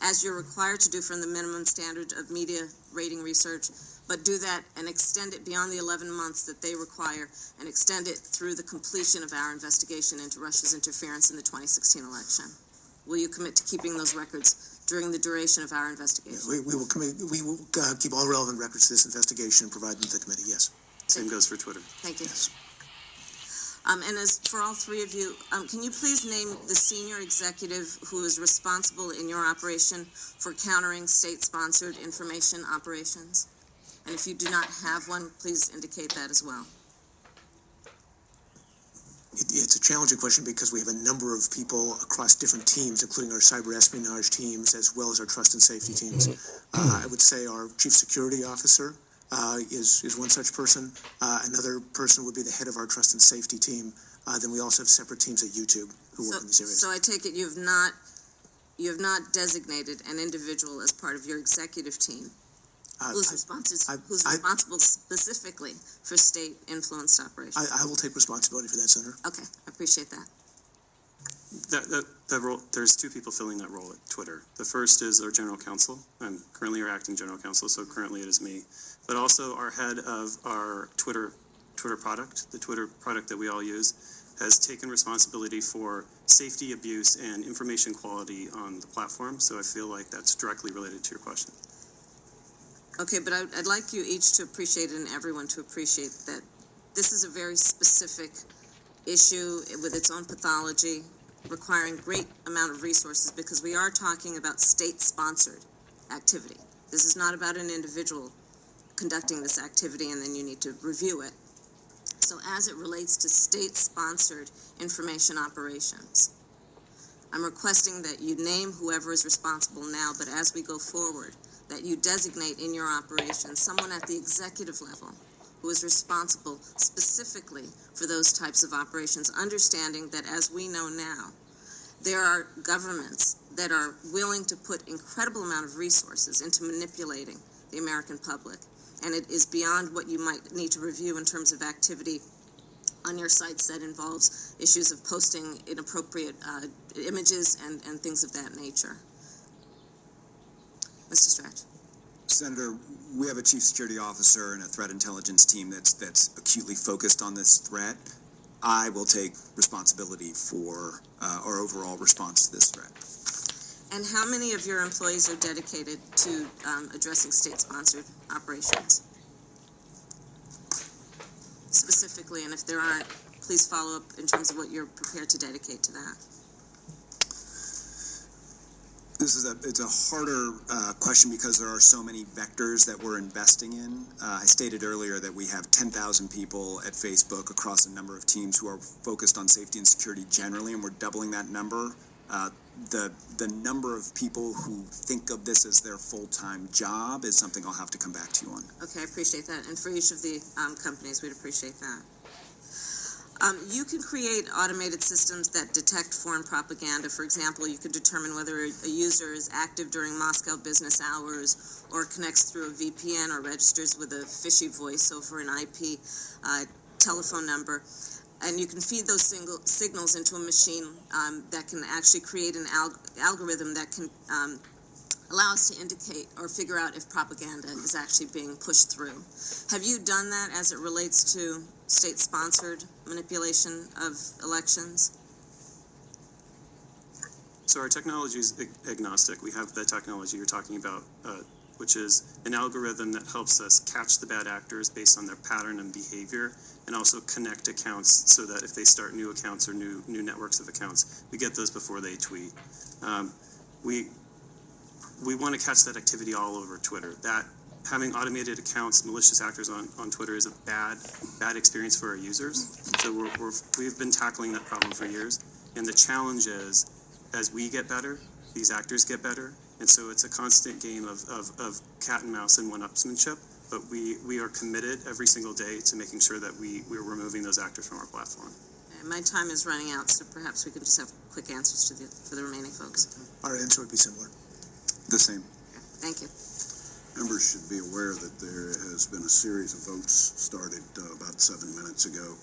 as you're required to do from the minimum standard of media rating research, but do that and extend it beyond the 11 months that they require, and extend it through the completion of our investigation into Russia's interference in the 2016 election. Will you commit to keeping those records during the duration of our investigation? We will keep all relevant records to this investigation and provide them to the committee, yes. Same goes for Twitter. Thank you. Yes. And as for all three of you, can you please name the senior executive who is responsible in your operation for countering state-sponsored information operations? And if you do not have one, please indicate that as well. It's a challenging question because we have a number of people across different teams, including our cyber espionage teams, as well as our trust and safety teams. I would say our chief security officer is one such person. Another person would be the head of our trust and safety team. Then we also have separate teams at YouTube who work in these areas. So I take it you have not designated an individual as part of your executive team who's responsible specifically for state-influenced operations. I will take responsibility for that, Senator. Okay, I appreciate that. That role, there's two people filling that role at Twitter. The first is our general counsel. I'm currently our acting general counsel, so currently it is me. But also our head of our Twitter product, the Twitter product that we all use, has taken responsibility for safety, abuse, and information quality on the platform. So I feel like that's directly related to your question. Okay, but I'd like you each to appreciate, and everyone to appreciate, that this is a very specific issue with its own pathology, requiring great amount of resources, because we are talking about state-sponsored activity. This is not about an individual conducting this activity and then you need to review it. So as it relates to state-sponsored information operations, I'm requesting that you name whoever is responsible now, but as we go forward, that you designate in your operation someone at the executive level who is responsible specifically for those types of operations, understanding that, as we know now, there are governments that are willing to put incredible amount of resources into manipulating the American public, and it is beyond what you might need to review in terms of activity on your sites that involves issues of posting inappropriate images and things of that nature. Mr. Stretch. Senator, we have a chief security officer and a threat intelligence team that's acutely focused on this threat. I will take responsibility for our overall response to this threat. And how many of your employees are dedicated to addressing state-sponsored operations? Specifically, and if there aren't, please follow up in terms of what you're prepared to dedicate to that. It's a harder question because there are so many vectors that we're investing in. I stated earlier that we have 10,000 people at Facebook across a number of teams who are focused on safety and security generally, and we're doubling that number. The number of people who think of this as their full-time job is something I'll have to come back to you on. Okay, I appreciate that. And for each of the companies, we'd appreciate that. You can create automated systems that detect foreign propaganda. For example, you could determine whether a user is active during Moscow business hours or connects through a VPN or registers with a fishy voice over an IP telephone number. And you can feed those signals into a machine that can actually create an algorithm that can allow us to indicate or figure out if propaganda is actually being pushed through. Have you done that as it relates to state-sponsored manipulation of elections? So our technology is agnostic. We have the technology you're talking about, which is an algorithm that helps us catch the bad actors based on their pattern and behavior, and also connect accounts so that if they start new accounts or new networks of accounts, we get those before they tweet. We want to catch that activity all over Twitter. That having automated accounts, malicious actors on Twitter is a bad experience for our users. So we've been tackling that problem for years. And the challenge is, as we get better, these actors get better. And so it's a constant game of cat and mouse and one-upsmanship. But we are committed every single day to making sure that we're removing those actors from our platform. My time is running out, so perhaps we could just have quick answers for the remaining folks. Our answer would be similar. The same. Thank you. Members should be aware that there has been a series of votes started about 7 minutes ago